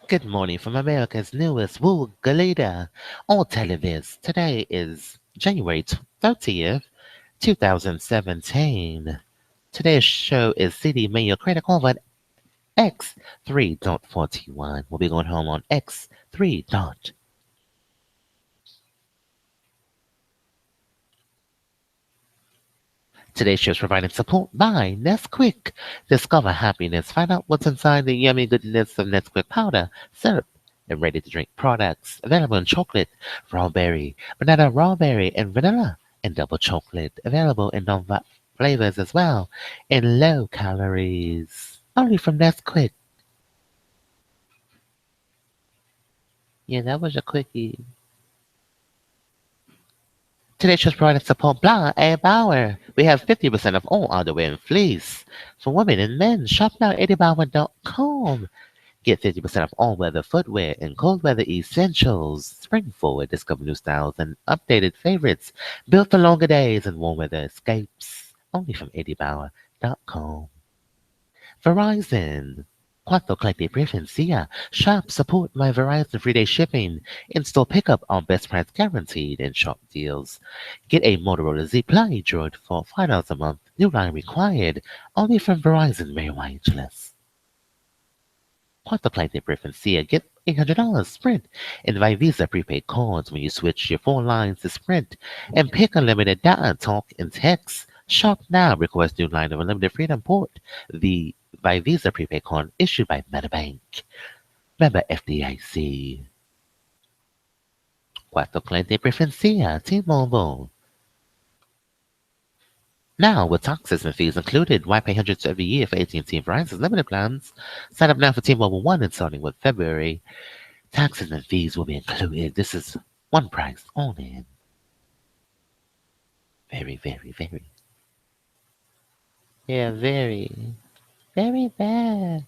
Good morning from America's newest Wooga leader on television. Today is January 30th, 2017. Today's show is CDMAYORKREDITCardvardX3.41. We'll be going home on X3. Today's show is provided support by Nesquik. Discover happiness. Find out what's inside the yummy goodness of Nesquik powder, syrup, and ready-to-drink products. Available in chocolate, raw berry, banana raw berry, and vanilla, and double chocolate. Available in non-flavors as well, and low calories. Only from Nesquik. Yeah, that was a quickie. Today's show's provided support by AWillustrator. We have 50% off all outerwear and fleece. For women and men, shop now at AWillustrator.com. Get 50% off all weather footwear and cold weather essentials. Spring forward, discover new styles and updated favorites. Built for longer days and warm weather escapes. Only from AWillustrator.com. Verizon. Quanto cliente preferencia. Shop support my Verizon 3-day shipping. In-store pickup on best price guaranteed and shop deals. Get a Motorola Z Play Droid for $5 a month. New line required. Only from Verizon Very Wireless. Quanto cliente preferencia. Get $800 Sprint and Visa prepaid cards when you switch your phone lines to Sprint. And pick unlimited data, talk, and text. Shop now. Request new line of unlimited freedom port. The Visa prepaid card issued by MetaBank. Member FDIC. Quanto cliente preferencia. T-Mobile. Now, with taxes and fees included, why pay hundreds every year for AT&T and Verizon's limited plans? Sign up now for T-Mobile One and starting with February. Taxes and fees will be included. This is one price only. Very, very, very. Yeah, very, very bad.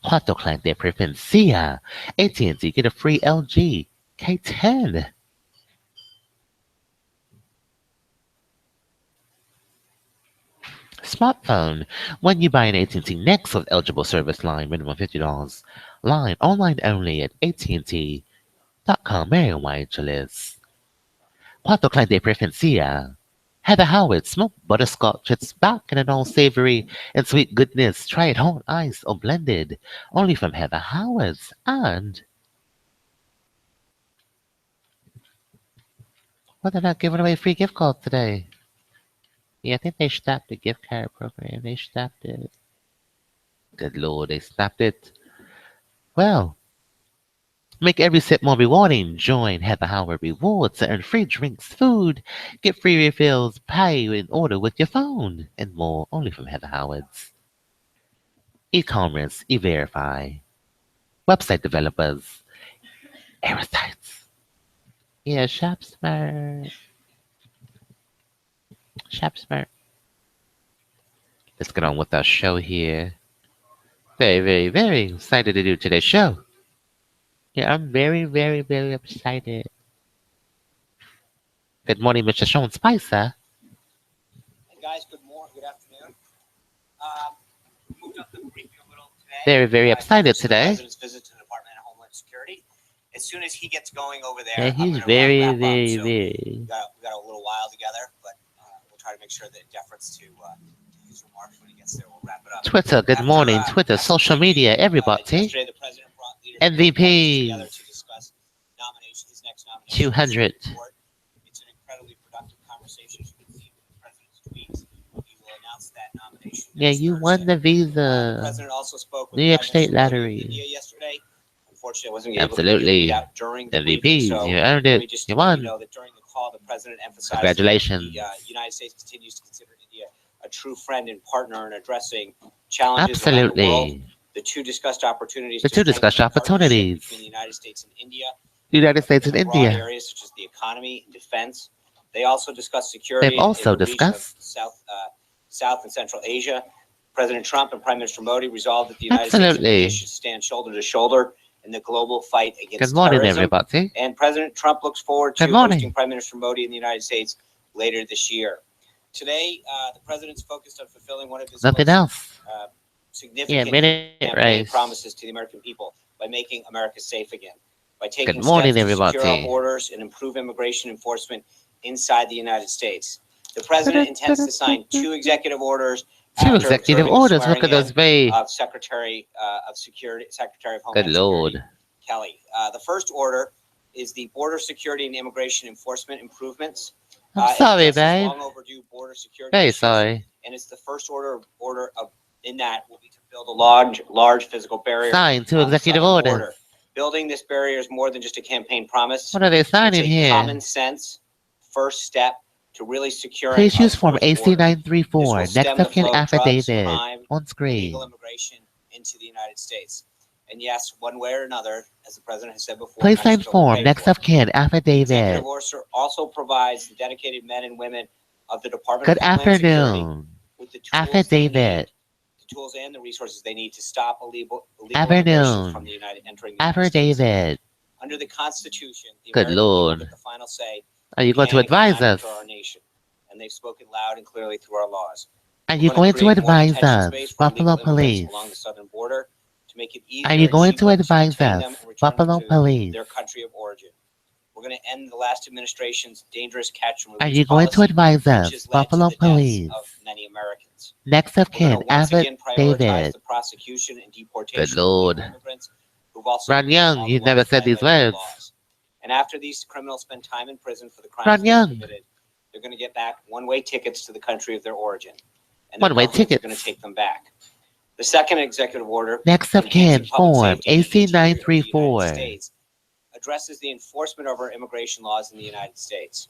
Quanto cliente preferencia. AT&T get a free LG K10. Smartphone. When you buy an AT&T Next with eligible service line, minimum $50. Line online only at AT&T.com. MerriweatherA.Law. Quanto cliente preferencia. Heather Howard smoked butterscotch. It's back in an all savory and sweet goodness. Try it hot, iced, or blended. Only from Heather Howard's. And well, they're not giving away free gift cards today. Yeah, I think they stopped the gift card program. They stopped it. Good Lord, they stopped it. Well, make every sip more rewarding. Join Heather Howard Rewards to earn free drinks, food, get free refills, pay and order with your phone, and more. Only from Heather Howard's. E-commerce, E-Verify, website developers, Aerosites. Yeah, shop smart. Shop smart. Let's get on with our show here. Very, very, very excited to do today's show. Yeah, I'm very, very, very excited. Good morning, Mr. Sean Spicer. Hey guys, good morning, good afternoon. Moved up the briefing a little today. Very, very excited today. The president's visit to the Department of Homeland Security. As soon as he gets going over there, Yeah, he's very, very, very. We got a little while together, but we'll try to make sure that deference to his remarks when he gets there. We'll wrap it up. Twitter, good morning. Twitter, social media, everybody. Yesterday, the president brought leaders together to discuss his next nomination. 200. It's an incredibly productive conversation. As you can see with the president's tweets. He will announce that nomination. Yeah, you won the visa. The president also spoke with New York State Lottery. India yesterday. Unfortunately, I wasn't able Absolutely. to get out during the MVP. briefing, so You earned it. You won. know that during the call, the president emphasized Congratulations. that the United States continues to consider India a true friend and partner in addressing challenges Absolutely. around the world. The two discussed opportunities. The two discussed opportunities between the United States and India. United States and in broad India. areas such as the economy and defense. They also discussed security. They've also in the region of discussed South and Central Asia. President Trump and Prime Minister Modi resolved that the United States and Absolutely. India should stand shoulder to shoulder in the global fight against Good morning, terrorism. everybody. And President Trump looks forward to Good morning. hosting Prime Minister Modi in the United States later this year. Today, the president's focused on fulfilling one of his Nothing most, else. significant Yeah, minute campaign race. promises to the American people, by making America safe again, by Good taking morning, steps to secure our everybody. borders and improve immigration enforcement inside the United States. The president intends to sign 2 executive orders Two after executive observing the orders. Look swearing at those, in babe. of Secretary of Good Homeland Lord. Security Kelly. The first order is the Border Security and Immigration Enforcement Improvements. I'm sorry, it addresses babe. long overdue border security Very issues, sorry. and it's the first order of in that will be to build a large physical barrier Sign two on the executive southern orders. border. Building this barrier is more than just a campaign promise. What are they It's signing a here? common sense first step to really securing Please our use Form southern border. This AC934. will Next stem of the kin flow of drugs, affidavit. crime, On illegal screen. immigration into the United States. And yes, one way or another, as the president has said before, Please sign Mexico will form. pay Next for of it. kin The affidavit. executive order also provides the dedicated men and women of the Department Good of Homeland Security afternoon. with the tools Affidavit. the tools and the resources they need to stop illegal immigration Afternoon. from entering the United States. Affidavit. Under the Constitution, the Good American people Lord. get the final say. Are you going to Can and cannot advise us? enter our nation, and they've spoken loud and clearly through our laws. Are We're you going to create more advise detention us? space for Buffalo illegal immigrants Police. along the southern border to make it easier Are you and going to cheaper advise detain them us? and return them Buffalo to Police. their country of origin. We're going to end the last administration's dangerous catch and Are release you going to policy, advise which us? has led to Buffalo the deaths Police. of many Americans. Next of We're going kin to once again prioritize affidavit. the prosecution and Good deportation of Lord. illegal immigrants who've also Ron committed Young, all you the never ones said these violating our words. laws. And after these criminals spend time in prison for the crimes Ron they've Young. committed, they're going to get back one-way tickets to the country of their origin, and their One-way governments are tickets. going to take them back. The second executive order, Next of kin enhancing public form safety in the interior of the United AC934. States, addresses the enforcement of our immigration laws in the United States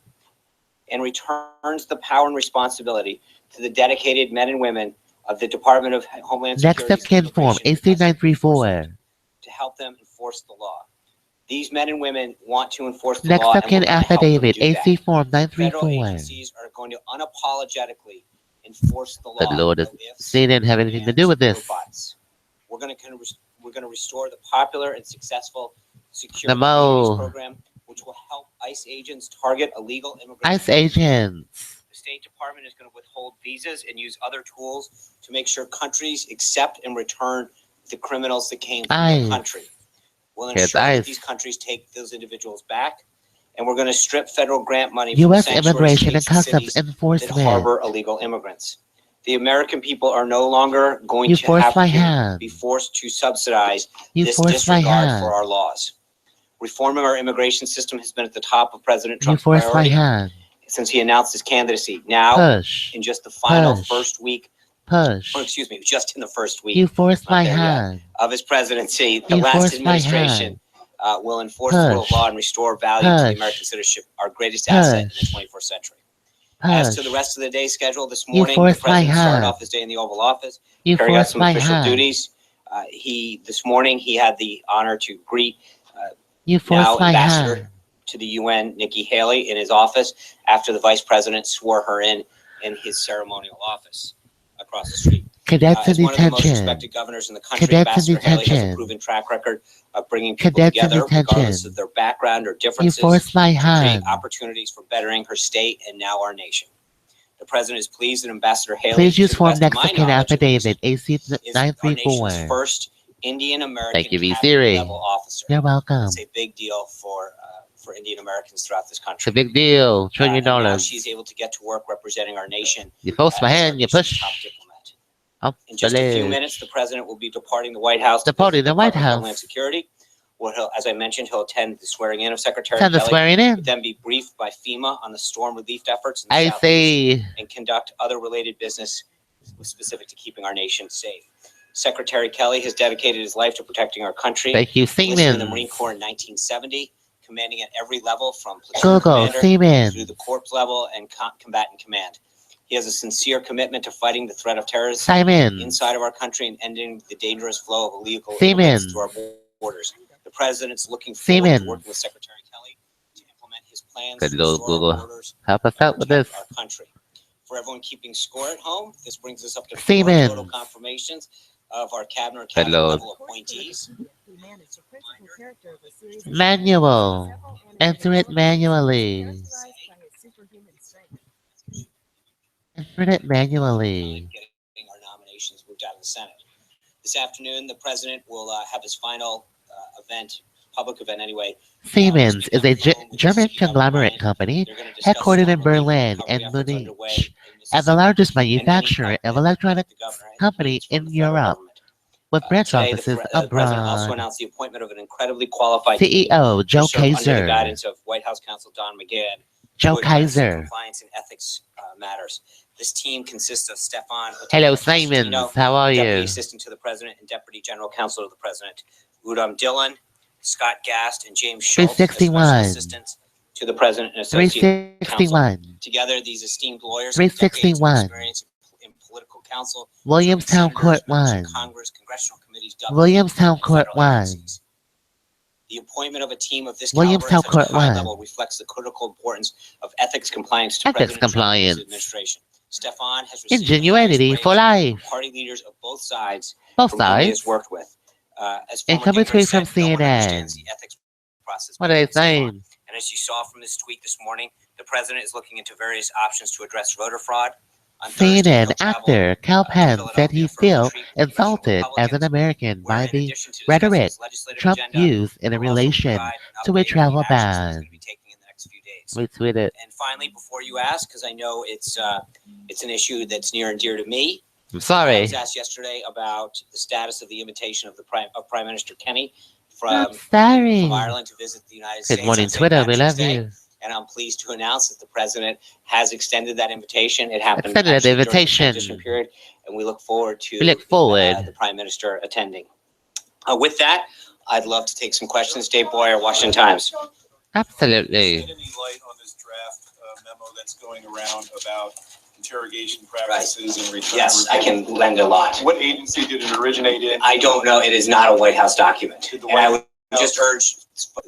and returns the power and responsibility to the dedicated men and women of the Department of Homeland Next Security's of kin form Immigration and Customs Enforcement AC934. to help them enforce the law. These men and women want to enforce the Next law, of and we're kin going to help them affidavit do that. AC form Federal 934. agencies are going to unapologetically enforce the Good law. Lord, No ifs, they didn't have anything to do with no this. buts. We're going to restore the popular and successful secure The communities Mo. program, which will help ICE agents target illegal immigrants. ICE agents. The State Department is going to withhold visas and use other tools to make sure countries accept and return the criminals that came from their ICE. country. We'll Here's ensure that ICE. these countries take those individuals back, and we're going to strip federal grant money from U.S. sanctuary Immigration and states and Customs cities that Enforcement. harbor illegal immigrants. The American people are no longer going You to forced have my to hand. be forced to subsidize You this forced my disregard hand. for our laws. Reforming our immigration system has been at the top of President You Trump's forced my priority hand. since he announced his candidacy. Now, Push. in just the final Push. first week, Push. or excuse me, just in the first week You forced not my there yet, hand. of his presidency, the You last forced my administration hand. will enforce the rule of Push. law and restore value to the Push. American citizenship, our greatest asset in the Push. 21st century. As to the Push. rest of the day schedule this You morning, the forced my president started hand. off his day in the Oval Office, You carrying out forced some my official hand. duties. This morning he had the honor to greet You now forced my Ambassador hand. to the UN, Nikki Haley, in his office after the vice president swore her in his ceremonial office across the street. Cadets in As one of the most detention. respected governors in the country, Cadets in Ambassador Haley has a detention. proven track record of bringing people Cadets in together, regardless detention. of their background or You differences, forced my to create hand. opportunities for bettering her state and now our nation. The president is pleased that Ambassador Haley, Please to use the form best of next my of kin knowledge, at least, affidavit AC is our nation's 934. first Indian American Thank you, V. cabinet Siri. level officer. You're welcome. It's a big deal for Indian Americans throughout this It's country. a big deal. $1 trillion. And now she's able to get to work representing our nation You forced my as our hand. You nation's top push. diplomat. Up In just a few the minutes, ledge. the president will be departing the White House to Departing visit the White Department of Homeland House. Security. As I mentioned, he'll attend the swearing in of Secretary Time to Kelly, swearing in. then be briefed by FEMA on the storm relief efforts in the I Southeast, say. and conduct other related business specific to keeping our nation safe. Secretary Kelly has dedicated his life to protecting our country. Thank you, Enlisted in the Marine Siemens. Corps in 1970, commanding at every level from platoon Google commander Siemens. through the corps level and combatant command. He has a sincere commitment to fighting the threat of terrorism Simon. inside of our country and ending the dangerous flow of illegal Siemens. immigrants to our borders. The president's looking forward Siemens. to working with Secretary Kelly to implement his plans Good to Lord, restore our Google. borders Help us and out with this. protect our country. For everyone keeping score at home, this brings us up to 4 Siemens. total confirmations of our cabinet Good Lord. level appointees. Manual. Enter it manually. Enter it manually. Getting our nominations moved out of the Senate. This afternoon, the president will have his final event, public event anyway. Siemens is Speaking a on the phone with the German CEO, conglomerate Brian. company They're going to discuss headquartered in strong relief and Berlin recovery and efforts Munich, underway in and the Mississippi largest and any manufacturer help of that electronics the governor company needs from in the federal Europe, government. with branch Today, offices the president also abroad. announced the appointment of an incredibly qualified team CEO to Joe serve under the Kaiser. guidance of White House counsel Don McGahn Joe to address Kaiser. compliance and ethics matters. This team consists of Stefan Hello, Constantino, Simons. How are Deputy you? Assistant to the President and Deputy General Counsel to the President, Udom Dillon, Scott Gast, and James Schultz as Special 361. Assistants to the President and Associate Counsel. 361. Together, these esteemed lawyers have decades of 361. experience in political counsel, Williamstown Court members 1. of Congress, congressional committees, government, Williamstown and Court federal 1. agencies. The appointment of a team of this caliber Williamstown at such Court a high 1. level reflects the critical importance of ethics compliance to Ethics President Trump and his compliance. administration. Stefan has received Ingenuity for the highest life. praise from party leaders of both sides Both from whom he has sides. worked with. As And former coming Gingrich tweet from said, no one CNN. understands the ethics process What better are they than Stefan. saying? And as you saw from this tweet this morning, the president is looking into various options to address voter fraud. On Thursday, CNN he'll travel actor Cal to Penn said Philadelphia he for a felt retreat with congressional insulted as an Republicans, American where by in the addition to discussing rhetoric his legislative Trump agenda, used in he'll also relation provide an to a update on the travel actions that he's ban. going to be taking in the next few days. Retweet it. And finally, before you ask, because I know it's an issue that's near and dear to me, I'm I sorry. was asked yesterday about the status of the invitation of Prime Minister Kenny I'm from sorry. Ireland to visit the United Good States morning, on St. Twitter. We Patrick's love Day. you. And I'm pleased to announce that the president has extended that invitation. It happened Extended that actually during the invitation. transition period, and we look forward to We look forward. the prime minister attending. With that, I'd love to take some questions. Dave Boyer, Washington Times. Absolutely. Shed any light on this draft memo that's going around about interrogation practices and return? Yes, I can lend a lot. What agency did it originate in? I don't know. It is not a White House document. Did the And I White would just urge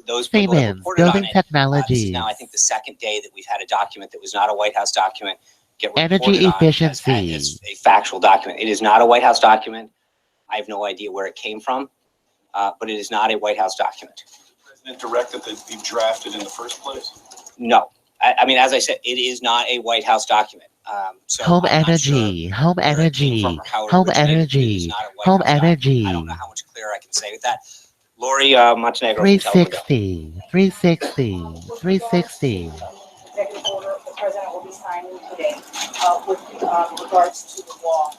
those people that Siemens, reported on building it. This is technologies. now, I think, the second day that we've had a document that was not a White House document get Energy reported on efficiency. as a factual document. It is not a White House document. I have no idea where it came from, but it is not a White House document. The president directed that it be drafted in the first place? No. I mean, as I said, it is not a White House document. So Home I'm not sure energy. Home where it came energy. from or how it Home originated. It is energy. not a White Home House document. energy. I don't know how much clearer I can say with that. Lori Montenegro from Telemundo. 360. 360. 360. Executive order the president will be signing today with regards to the wall.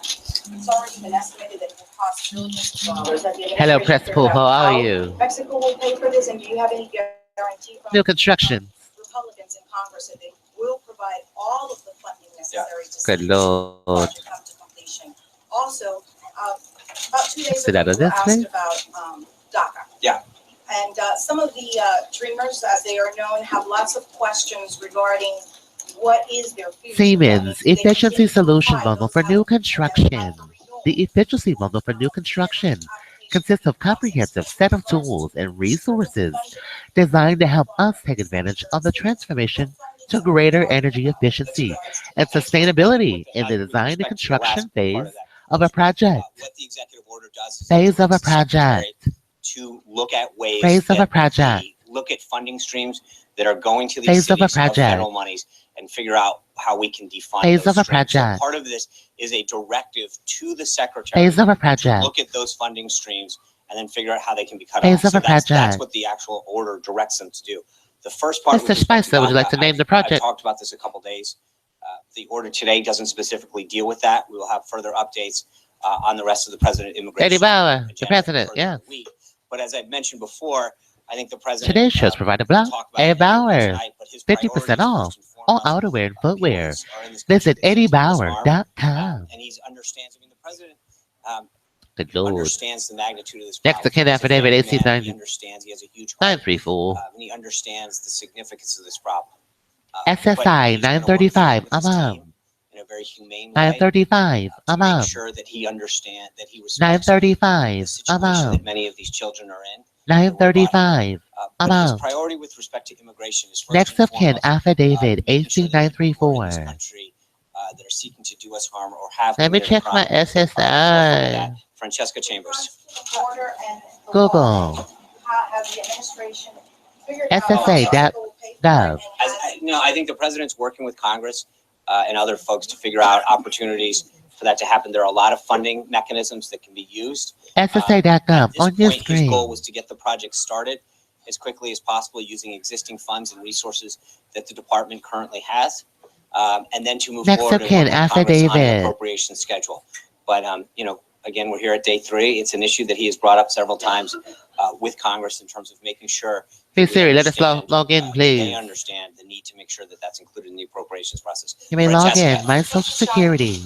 It's already been estimated that it will cost billions of dollars. That the Hello, administration Press figured Pool. out How are how you? Mexico will pay for this, and do you have any guarantee from New construction. Republicans in Congress that they will provide all of the funding necessary to Good see Lord. the project come to completion? Also, about 2 days Sit ago, out we of were this, asked please. about DACA. Yeah. And some of the dreamers, as they are known, have lots of questions regarding what is their future. Siemens They Efficiency continue to Solution apply Bundle those for new items, and construction. then after renewal, The efficiency bundle for new construction consists of a comprehensive set of tools and resources designed to help us take advantage of the transformation to greater energy efficiency and sustainability in the design and construction phase of a project. What the executive order does is Phase it of a directs the secretary project. to look at ways Phase of a that project. look at funding streams that are going to these Phase of a cities project. federal monies and figure out how we can defund Phase those of a streams. So project. part of this is a directive to the secretary Phase of a to project. look at those funding streams and then figure out how they can be cut Phase off. of a That's project. what the actual order directs them to do. The first part. Mr. with respect Spicer, would you like to DACA, name the I've project? talked about this a couple days. The order today doesn't specifically deal with that. We will have further updates on the rest of the president immigration. Eddie Bauer, the agenda president, further in yes. the week. But as I've mentioned before, I think the president. Today's shows provide a blog. talked about Eddie it in the interview Bauer, tonight, but his 50% priorities off first and all foremost, outerwear and people footwear. are in this country Visit that use this arm, EddieBauer.com. and he understands. I mean, the president Good Lord. understands the magnitude of this Next to problem. Ken He's a affidavit family AC man. He understands. He has a huge heart, 934. and he understands the significance of this problem. SSI but he's gonna work 935. with his I'm team on. in a very humane way 935. to I'm make on. sure that he understands that he respects 935. the I'm situation that on. many of these children are in. 935. But I'm his out. priority with respect to immigration is first Next and of kin foremost, affidavit making sure AC that the people who are in this 934. country that are seeking to do us harm or have Let me committed a check my crime. SSI. Francesca Chambers. Order and the Google. law, has the administration figured out how SSA, Mexico will pay for it, Dove. and I think the president's working with Congress and other folks to figure out opportunities for that to happen. There are a lot of funding mechanisms that can be used. SSA.gov At this on your point, his goal screen. was to get the project started as quickly as possible using existing funds and resources that the department currently has, and then to move Next forward up, and Ken, work with Congress on an affidavit. appropriation schedule. But again, we're here at day 3. It's an issue that he has brought up several times with Congress in terms of making sure. Hey that we Siri, let us understand, log in, They please. understand the need to make sure that that's included in the appropriations process. You may log Francesca. in. My social security.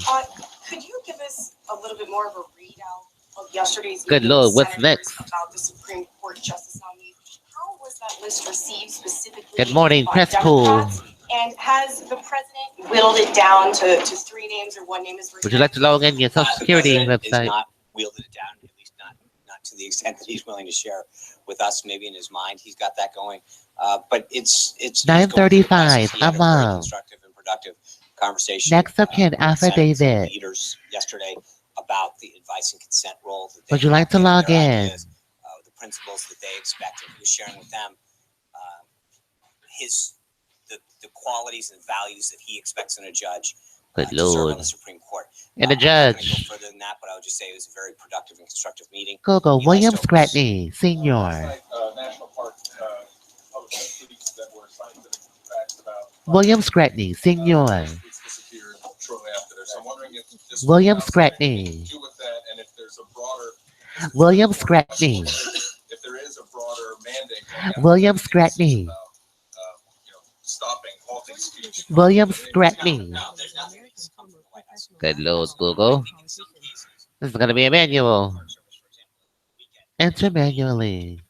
Could you give us a little bit more of a readout of yesterday's Good meeting Lord, with what's senators next? about the Supreme Court justice nominees? How was that list received specifically? Good morning, by press pool. Democrats? And has the president whittled it down to 3 names or 1 name is Would you like to log in your social The security president is website? not wielded it down, at least not to the extent that he's willing to share with us. Maybe in his mind, he's got that going. But it's 9:35. He had a I'm very on. constructive and productive conversation. Next up, Ken, with Senate affidavit. leaders yesterday about the advice and consent role that they Would you like to have, log their in? ideas, the principles that they expect, and he was sharing with them the qualities and values that he expects in a judge Good to serve on Lord. the Supreme Court. And the I'm not gonna judge. go further than that, but I would just say it was a very productive and constructive meeting. Go. Eli William Stokes. Scratney, Senior. National Park published tweets that were scientific facts about William Scratney, Senior. tweets disappeared shortly after this. I'm wondering if this William announcement had Scratney. anything to do with that, and if there's a broader William Scratney. if there is a broader mandate going out William there Scratney. about stopping, halting speech. William Scratney. No, there's nothing that's come from the White House. Good Lord, I Google. think in some cases, This is gonna be a manual. Park Service, for example, over the weekend, Enter manually.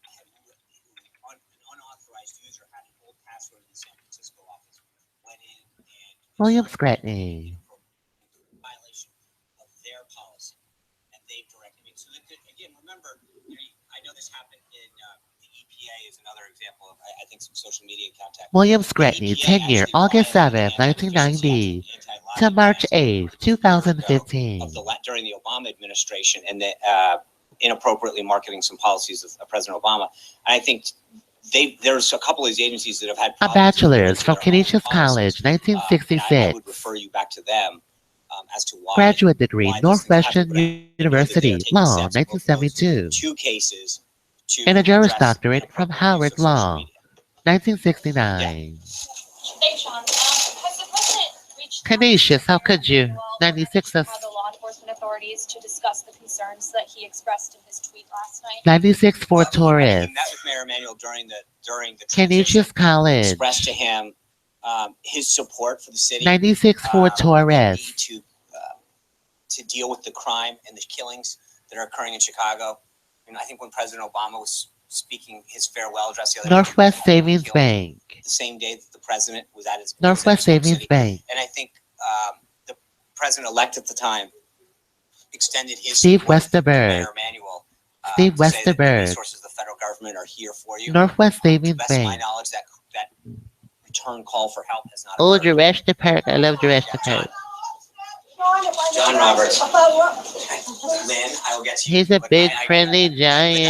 an unauthorized user had an old password in the San Francisco office, went in and William inserted Scratney. in violation of their policy, and they've directed me. So that again, remember, I know this happened in the EPA is another example of I think some social media contact. William Scratney, tenure, August 7th, 1990 to March 8th, 2015. During the Obama administration, and the inappropriately marketing some policies of President Obama. And I think there's a couple of these agencies that have had A problems bachelor's from with their own Canisius College, policies. And I 1966. would refer you back to them as to why. Graduate degree, why these things happen. Northwestern But I know that University, they're taking Law, steps in both those 1972. 2 cases to And a Juris address Doctorate from inappropriate Howard use of social Law, media. 1969. Thanks, Sean. Has the president reached Canisius, how could you? 96 Chicago law enforcement authorities to discuss the concerns that he expressed in his tweet last night? 96 for I Taurus. met with Mayor Emanuel during the Canisius transition, College. expressed to him his support for the city. 96 for the Taurus. need to deal with the crime and the killings that are occurring in Chicago. And I think when President Obama was speaking his farewell address the other Northwest day, Savings killed Bank. the same day that the president was at his Northwest Savings Bank. And I think the president-elect at the time extended his Steve support to Westerberg. Mayor Emanuel. Steve to say that the Westerberg. resources of the federal government are here for you. Northwest To the Savings best of my Bank. knowledge, that return call for help has not Oh, occurred. Jurassic Park. I love Jurassic Park. John Roberts. Lynn, I will get to you. He's a but big, I friendly but that was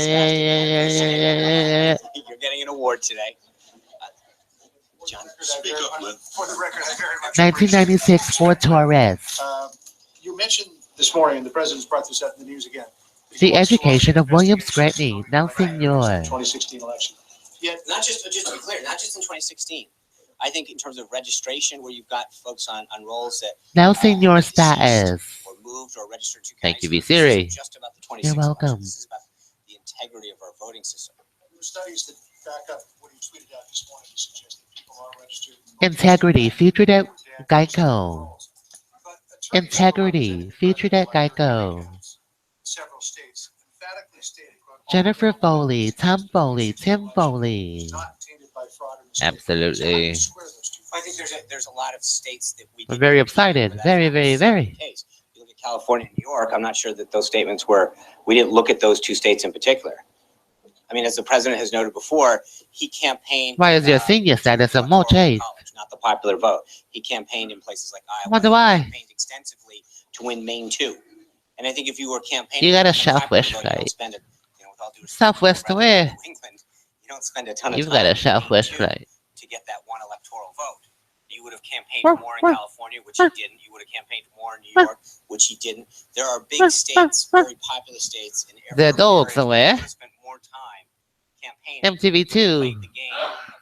very, very giant. You're getting an award today. John, Speak up, Lynn. For the record, I very much 1996 for Taurus. You mentioned this morning, and the president's brought this up in the news again. The education of William Scratney, now senior. 2016 election. Yet, not just to be clear, not just in 2016. I think in terms of registration, where you've got folks on rolls that Now senior deceased status. or moved or registered to Thank you, counties. V. Siri. This isn't just about the 26 You're welcome. election. This is about the integrity of our voting system. there are studies that back up what he tweeted out this morning to suggest that people are registered. Integrity, featured at Geico. But attorneys Integrity, featured at Geico. Several states emphatically stated, quote, Jennifer Foley, Tom Foley, Tim Foley. not tainted by fraud or mistake. Absolutely. So how do you square those two? I think there's a lot of states that we We're didn't very agree with, excited. but that's Very, not very, necessarily very. the case. You look at California and New York, I'm not sure that those statements were, we didn't look at those 2 states in particular. I mean, as the president has noted before, he campaigned. Why is your senior status a more chase? Not the popular vote. He campaigned in places like Iowa. Wonder He why? campaigned extensively to win Maine too. And I think if you were campaigning. You got a for the popular Southwest vote, you don't flight. spend it, with all due respect, Southwest to rather where? than New England, you don't spend a ton of You've time got a in Maine, Southwest too, flight. to get that one electoral vote. You would have campaigned more in California, which he didn't. You would have campaigned more in New York, which he didn't. There are big states, very populous states, in The dog somewhere. spent more time campaigning. MTV2. Played the game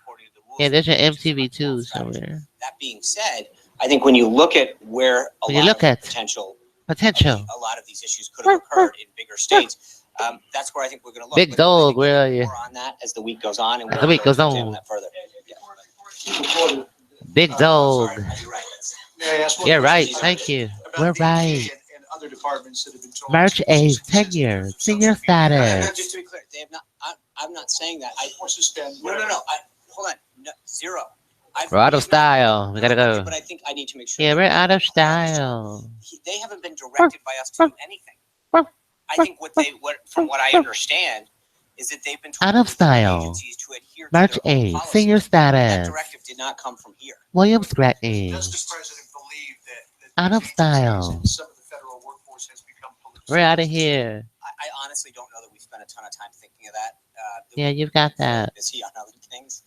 according to the rules. Yeah, there's an which is a much MTV2 more strategy. somewhere. That being said, I think when you look at where a When you lot look of at potential, Potential. a lot of these issues could have occurred in bigger states. That's where I think we're going to look. Big But dog, I think where are you? more on that as the week goes on, and As the week goes examine on. that further. Big dog. Sorry, you're right. May I ask one You're question? right. Thank you. About We're DEA right. and other departments that have been told. March to 8th, cease and desist tenure, their senior social media. status. Just to be clear, they have not. I'm not saying that. Or suspend. No. Hold on. No, zero. We're out of style. We gotta go. But I think I need to make sure. Yeah, that we're out of style. They haven't been directed by us to do anything. I think from what I understand, is that they've been told Out of style. agencies to adhere March to their own 8th, policies. senior That status. directive did not come from here. William Scratney. Does the president believe that Out of agencies style. and some of the federal workforce has become politicized? We're out of here. I honestly don't know that we spent a ton of time thinking of that. Yeah, you've got that. Is he on other things?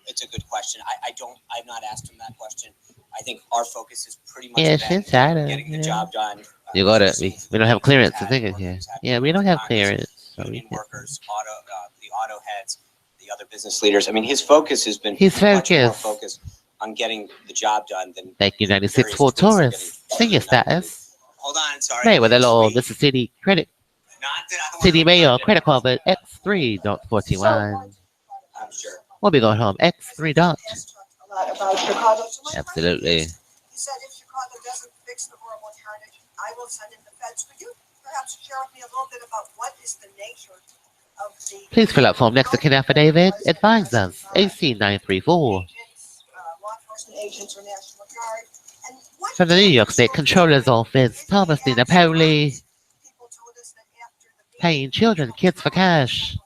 It's a good question. I've not asked him that question. I think our focus is pretty much Yeah, been she's out of getting the here. job done. You got it. We don't have clearance to think it here. Yeah, we don't have clearance. So we Union can. workers, the auto heads, the other business leaders. I mean, his focus has been He's much more focused. focused on getting the job done than Thank you, 96 various for things they're Taurus. getting Senior further than that. status. Hold on, sorry. MerriweatherA.Law. This is City Credit. Not that I City wanna- Mayor Credit Card X3.41. I'm sure. We'll be going home. X3 dot. Yes, talked a lot about Chicago. So my Absolutely. question is, he said if Chicago doesn't fix the horrible heritage, I will send in the feds. Could you perhaps share with me a little bit about what is the nature of the... Please fill out form next to Ken Affidavit. Advise us. AC 934. Agents, law enforcement agents or National Guard. And what From the New York State Controller's Office, Thomasine Pauli. people told us that after the Paying children, kids for cash,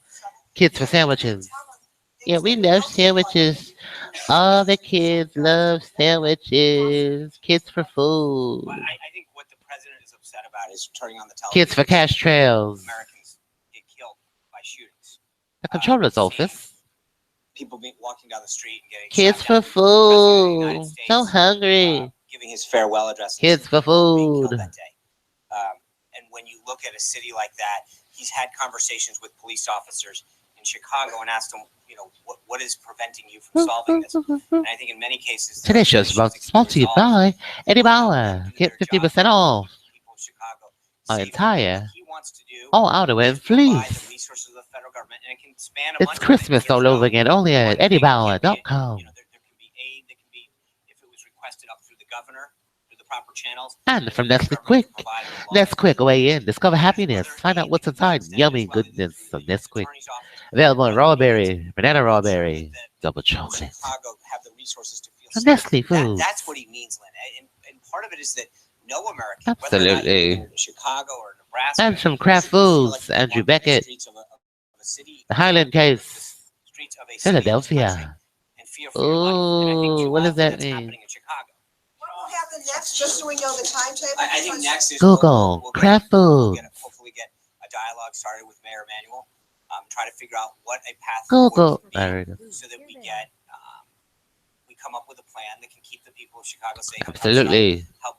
kids for sandwiches. Yeah, we love sandwiches. All the kids love sandwiches. Kids for food. But I think what the president is upset about is turning on the television. Kids for cash trails. Americans get killed by shootings. The Controller's Office. People walking down the street and getting Kids shot for down. The President of the United food. States, So hungry. giving his farewell address. Kids for being killed food. that day. And when you look at a city like that, he's had conversations with police officers in Chicago and asked them, what is preventing you from solving this? And I think in many cases, Today's show is sponsored by Eddie Bauer. Get 50% off people of Chicago our save entire what he wants to do. all outerwear and Provide the fleece. resources of the federal government, and it can span a It's bunch of Christmas things. all over again, only at EddieBauer.com. There can be aid that can be, if it was requested up through the governor, through the proper channels. And from the Nestle government Quick. can provide a lot Nesquik of weigh in. Discover happiness. other Find aid out what's that can be inside. extended Yummy as well. goodness of The Nesquik. attorney's office Available in raw berry, banana raw berry, double chocolate. Chicago have the resources to feel From safe. Nestle Foods. That's what he means, Lynn. And part of it is that no American, Absolutely. whether or not you live in Chicago or Nebraska, And from Kraft should feel Foods, like they Andrew walk the Beckett. streets of a city, The Highland Case, streets of a city in this country Philadelphia. and fear for your life. And I think Ooh, too what does often that that's mean? happening in Chicago. What will happen next, just so we know the timetable? I think next is Google, we'll Kraft Foods. hopefully get a dialogue started with Mayor Emanuel. Try to figure out what a path Google. forward There would it be is. so that we come up with a plan that can keep the people of Chicago safe. and Absolutely. help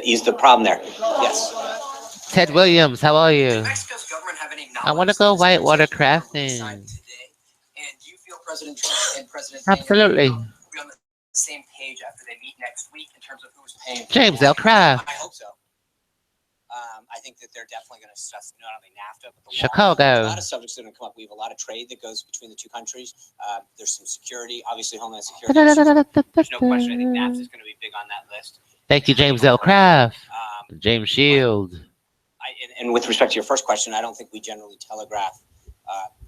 ease the problem there. Yes. Ted Williams, how are you? Mexico's government have any I want to knowledge go that this whitewater transaction will be crafting. signed today? And do you feel President Trump and President Biden Absolutely. will be on the same page after they meet next week in terms of who's paying? for James what? L. Kraft, I hope so. I think that they're definitely going to discuss not only NAFTA, but the wall. Chicago. A lot of subjects that are going to come up. We have a lot of trade that goes between the two countries. There's some security, obviously Homeland Security. There's no question. I think NAFTA is going to be big on that list. Thank you, James L. Kraft. Um, James Shield. and with respect to your first question, I don't think we generally telegraph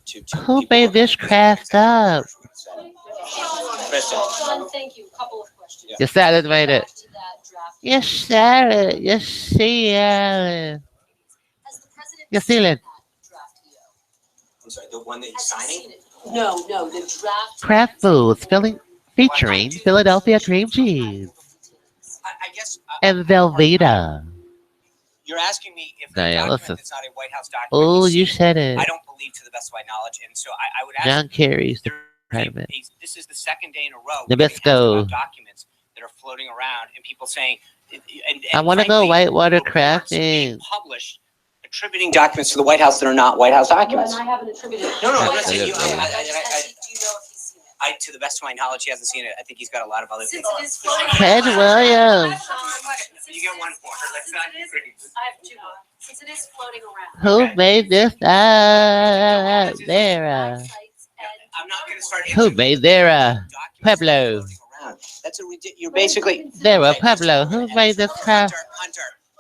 to Who people made what this we're craft up? gonna say. Kristen. John, thank you. Couple of questions. Yeah. Yes, Salad made it. Back to that draft. Yes, Salad. Yes, Salad. Has the president Yes, seen Salad. that draft EO? I'm sorry, the one that he's Has he signing? seen it? No, the draft. Kraft Foods featuring Philadelphia cream cheese I guess and Velveeta. you're asking me if the Diane, document listen. that's not a White House document. Oh, he's you seen. said it. I don't believe, to the best of my knowledge, and so I would ask. John Kerry's the Private. This is the second day in a row. we've been asked about Nabisco. documents that are floating around and people saying, I want to go frankly, whitewater reports being crafting. published attributing documents to the White House that are not White House documents. And I haven't attributed. No, no, I'm That's not saying you. good, man. Do you know if he's seen it? To the best of my knowledge, he hasn't seen it. I think he's got a lot of other things. Since it is floating Ted around- Williams. You get one more. Let's not. I have two more. Since it is floating around. Who made this out there? I'm not going to start. Who made there? Pueblo. That's you're basically. There, Okay, Pueblo. Who made this craft?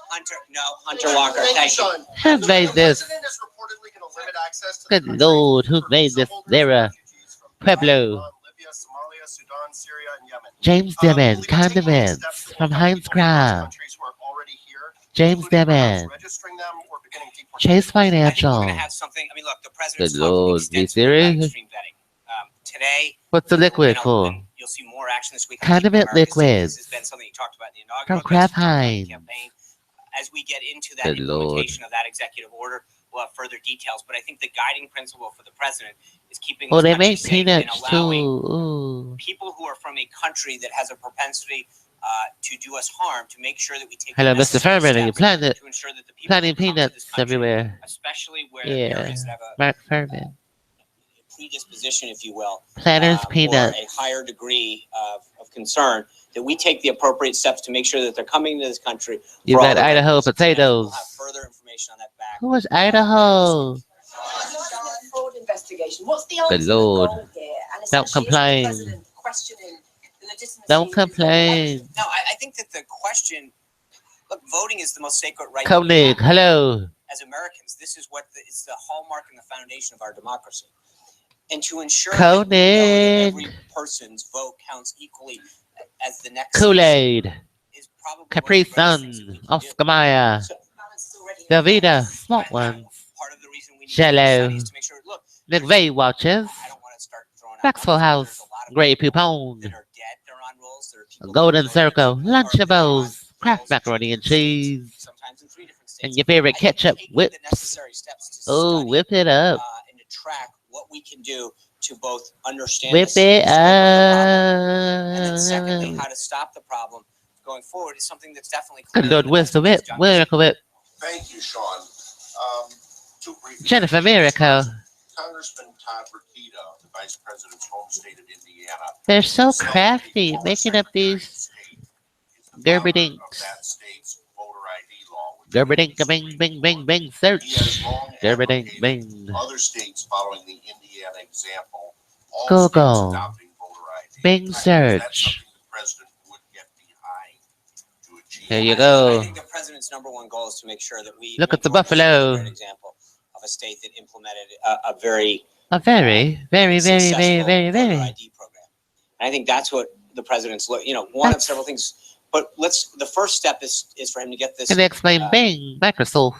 Hunter Walker. Thank you. Sean. Who made this? The president is reportedly going to limit access to Good the country Lord, who made this? to There, refugees from Pueblo. Iran, Libya, Somalia, Sudan, Syria, and Yemen. James Will Dimon, you be taking any condiments steps to from help Heinz people in those Craft. countries who are already here, James including perhaps Dimon. registering them or beginning deportation? Chase I think we're Financial. going to have something. I mean, look, the president's Good talking Lord, extensively V-Series. about extreme vetting. Today, What's the liquid and for? and you'll see more action this week. on Condiment Keeping America Safe. liquids. This has been something you talked about in the inaugural. From address, Kraft you talked about in the Heinz. campaign. As we get into that Good Lord. implementation of that executive order, we'll have further details. But I think the guiding principle for the president is keeping Oh, this they country make safe and peanuts too. allowing Ooh. people who are from a country that has a propensity to do us harm to make sure that we take Hello, the Mr. necessary Furman. Are you steps planting to ensure that the people who planting come to this peanuts country, everywhere? especially where Yeah. areas that have a Mark Furman. predisposition, if you will, Planters or peanuts. a higher degree of concern, that we take the appropriate steps to make sure that they're coming to this country. You for all got the right Idaho reasons. And potatoes. We'll have further information on that back. Who was Idaho? Fraud investigation. What's the Good ultimate Lord. goal here? And Don't essentially, is the complain. president questioning the legitimacy Don't of his own complain. No, I think that the question, look, voting is the most sacred right. Koenig, hello. As Americans, this is what it's the hallmark and the foundation of our democracy. And to ensure Koenig. that we know that every person's vote counts equally as the next Kool-Aid. is probably Capri one of the greatest things that Sun. we can do. Oscar Mayer. So, Velveeta. Small ones. part of the reason we need Jello. to study is to make sure. Look, McVeigh watches. I don't want to start throwing out Maxwell numbers, but House. there's a lot of Grey people Poupon. that are dead. They're on rolls. There are people Golden that are voting Circle. that are Lunchables. on Kraft rolls, macaroni and two different cheese. states, sometimes in 3 different states. And your favorite I think ketchup taking whips. The necessary steps to Oh, study, whip it up. and to track what we can do to both understand Whip the it scope of the problem, and then secondly, up. how to stop the problem going forward is something that's definitely Good clear. Lord, where's the whip? Miracle Whip. Thank you, Sean. Two brief Jennifer Miracle. Congressman Todd Rokita, the Vice President's home state of Indiana. They're so himself a crafty, former making up Secretary of these State, is the founder gerberdinks. of that state's voter ID law, which Gerberdink, is bing, bing, bing, bing, He has search. long Gerberdink, advocated bing. other states following the Indiana example, all Google. states adopting voter ID. Bing Is that search. something the president would get behind to achieve? There you I go. think the president's number one goal is to make sure that we Look at the Georgia is a buffalo. great example of a state that implemented a very A very, very, very, very, successful very, voter very. ID program. And I think that's what the president's one of That's- several things. But the first step is for him to get this. Can they explain Bing? Microsoft.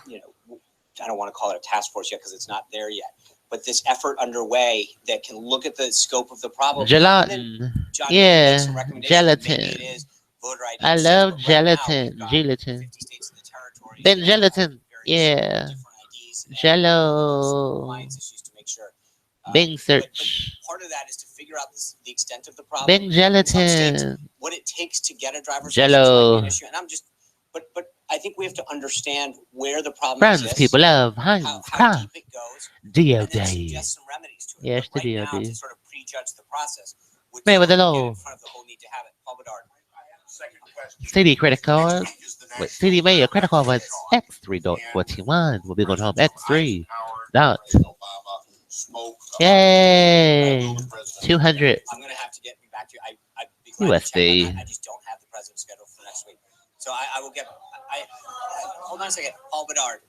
I don't want to call it a task force yet because it's not there yet. But this effort underway that can look at the scope of the problem. And then, Gelatin. John, Yeah, make some recommendations. gelatin. Maybe it is voter ID. I in love states, but right now gelatin. we've got Gelatin. 50 states in the territory. Then that have gelatin. various Yeah. different IDs and Jello. compliance issues to make sure. Bing But search. part of that is to figure out the extent of the problem. Bing gelatin. What it takes to get a driver's Jello. license might be an issue. And I'm just, but I think we have to understand where the problem Brands exists, people love. Heinz how Craft. deep it goes, and DOD. then suggest some remedies to it. Yes, But the right now, DOD. to sort of prejudge the process, would MerriweatherA.Law. get in front of the whole need to have it. Paul Bedard. Second question. CD credit card. Next week is the With national CD Mayor credit card with Sean. X3.41. We'll be going home Presidents X3. Eisenhower, Dot. President Obama spoke about Yay. will the president- 200. I'm going to have to get back to you. I'd be glad to USD. check on that. I just don't have the president's schedule for next week. So I will get, hold on a second. Paul Bedard.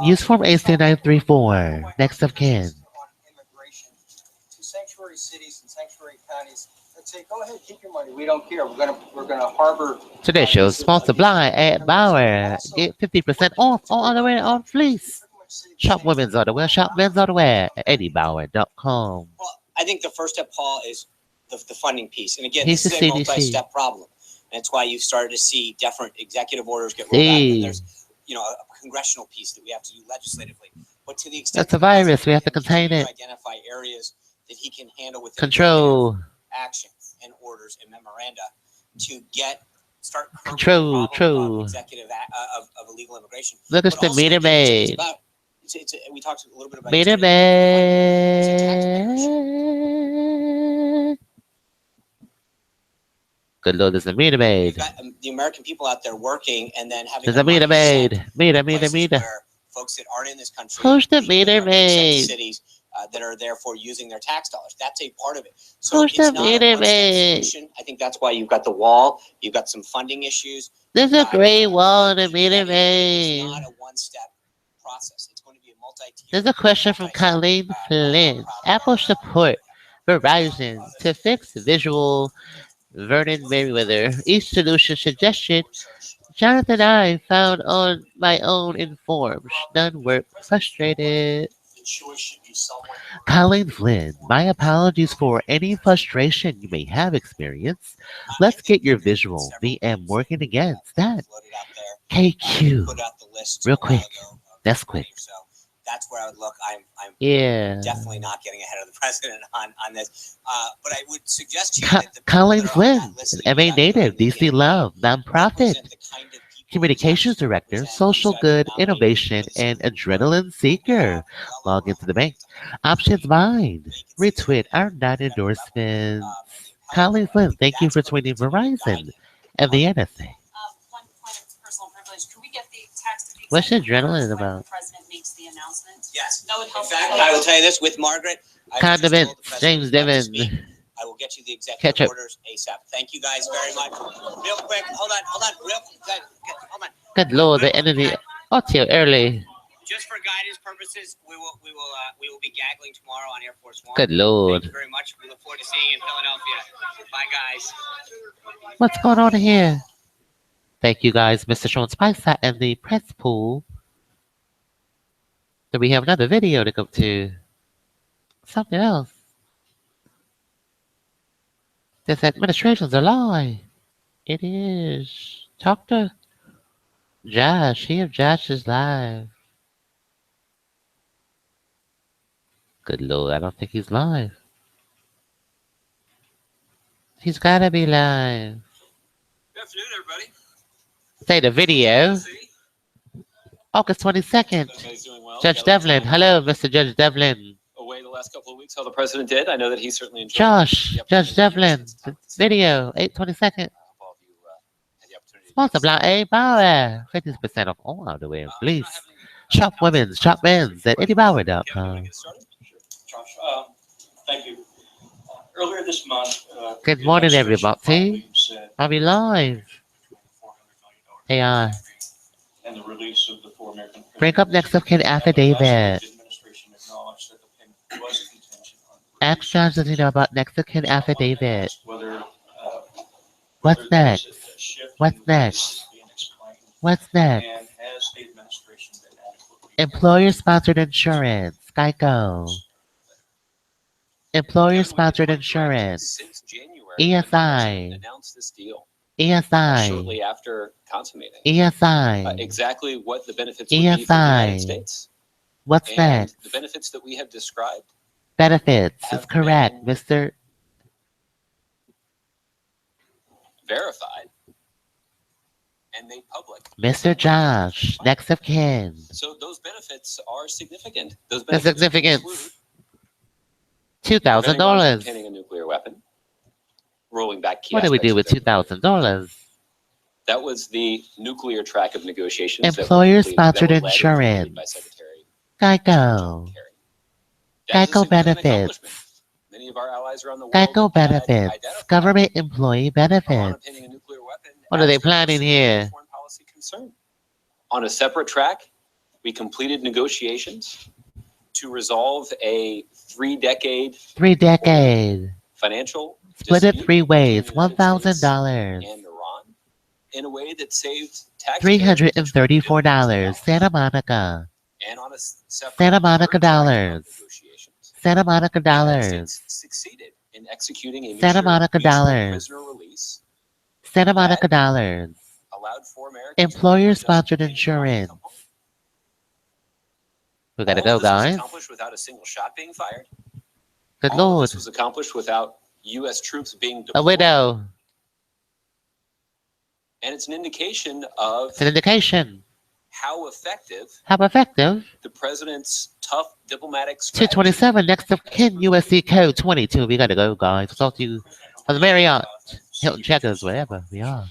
Use form AC934. Next of kin. On immigration to sanctuary cities and sanctuary counties that say, go ahead, keep your money. We don't care. We're gonna harbor. Today's show is sponsored by Ed Bauer. Get 50% off all underwear on fleece. Shop women's underwear. Shop men's underwear at EddieBauer.com. Well, I think the first step, Paul, is the funding piece. And again, He's this is the a CDC. multi-step problem. And that's why you've started to see different executive orders get rolled out. And there's, a congressional piece that we have to do legislatively. But to the extent That's a that the virus. We have to president contain can it. identify areas that he can handle with Control. action and orders and memoranda to start curbing the Control. problem True. of of illegal immigration. Look at But the also, meter it's maid. about we talked a little bit about Meter taxpayers. maid. Good Lord, there's a meter You've maid. got the American people out there working and then having There's their a meter money sent maid. Meter. places where folks that aren't in this country Who's the legally meter are being sent to maid? cities that are therefore using their tax dollars. That's a part of it. So Who's it's the not a meter one-step maid? solution. I think that's why you've got the wall. You've got some funding issues. There's a gray wall in the meter It's maid. not a one-step process. It's going to be a multi-tier. There's a question from Colleen Flynn. Apple support Verizon to fix visual Vernon Merriweather. Each solution suggestion Jonathan I found on my own in forums. None work. Frustrated. The choice should be somewhere. Colleen Flynn, my apologies for any frustration you may have experienced. Let's get your visual. Me am working against that. KQ. Put out the list Real a while quick. ago of That's 20 quick. or so. That's where I would look. I'm Yeah. definitely not getting ahead of the president on this. But I would suggest to you that the people Colleen that are on that Flynn, list an that MA you got native, there DC Love, nonprofit, represent the kind of people communications who director, represent social who's good, nominated innovation, for the and Supreme Court. adrenaline seeker. Log into the bank. Options mind. Retweet our non-endorsements. Colleen Flynn, thank you for tweeting Verizon and the NSA. One point of personal privilege, could we get the text of the What's executive adrenaline orders when about? the president makes the announcement? Yes. That would In help. fact, I will tell you this with Margaret. I was just told the Condiments, president James is about to Devon. speak. I will get you the executive Ketchup. orders ASAP. Thank you guys very much. Real quick, hold on, real quick, hold on. Good Lord, the energy. Audio early. Just for guidance purposes, we will be gaggling tomorrow on Air Force One. Good Thank Lord. you very much. We look forward to seeing you in Philadelphia. Bye, guys. What's going on here? Thank you guys, Mr. Sean Spicer and the press pool. Do we have another video to go to? Something else. This administration's a lie. It is. Talk to Josh. See if Josh is live. Good Lord, I don't think he's live. He's gotta be live. Good afternoon, everybody. Say the video. August 22nd. Everybody's doing well. Judge Devlin. Hello, Mr. Judge Devlin. Away the last couple of weeks, how the president did. I know that he certainly enjoyed Josh. the Judge Devlin. opportunity to Video. 8/22nd. all of you had the opportunity to Sponsor Block A Power. 50% off all out the way, please. Shop women's, shop men's at AWillustrator.com. get started? Sure. Josh, thank you. Earlier this month, Good the morning, administration everybody. finally said I'll be live. $400 million AI. and the release of the 4 American Bring up next of kin affidavit. The administration acknowledged that the payment was contingent on the Ask release. Johnson to know about next of kin affidavit. Whether, What's whether there is next? a shift What's in next? being explained, What's next? and has the administration been adequately Employer-sponsored insurance. Geico. Employer-sponsored insurance. Since January, ESI. the president announced this deal ESI. shortly after consummating. ESI. Exactly what the benefits would be for the United ESI. States. What's And next? the benefits that we have described Benefits. have Is correct, been Mr. verified and made public. Mr. Josh. Next of kin. So those benefits are significant. Those The benefits significance. include $2,000. preventing Russia from obtaining a nuclear weapon, rolling back key What do we do with aspects of their- $2,000? That was the nuclear track of negotiations. that were Employer-sponsored completed- that were led and completed insurance. by Secretary Geico. John Kerry. That is a Geico significant benefits. accomplishment. Many of our allies around the world Geico had benefits. identified Government employee Iran benefits. obtaining a nuclear weapon What are they as their planning most here? significant foreign policy concern. On a separate track, we completed negotiations to resolve a 3-decade 3 decade. financial Split it dispute 3 ways. between the United States $1,000. and Iran in a way that saved taxpayers $334. Santa Monica. and on a separate Santa Monica third track of dollars. negotiations. Santa Monica The United dollars. States succeeded in executing a Santa mutual Monica peaceful dollars. prisoner release, Santa Monica dollars. allowed 4 Americans Employer-sponsored to pay money to insurance. come home. We gotta All go, of this was guys. accomplished without a single shot being fired. Good All of lord. this was accomplished without U.S. troops being A deployed. widow. And it's an indication of It's an indication. how effective How effective? the president's tough diplomatic strategy. 227 next of kin USC code 22. We gotta go, guys. We'll talk to you on the Marriott, Hilton Checkers, wherever we are.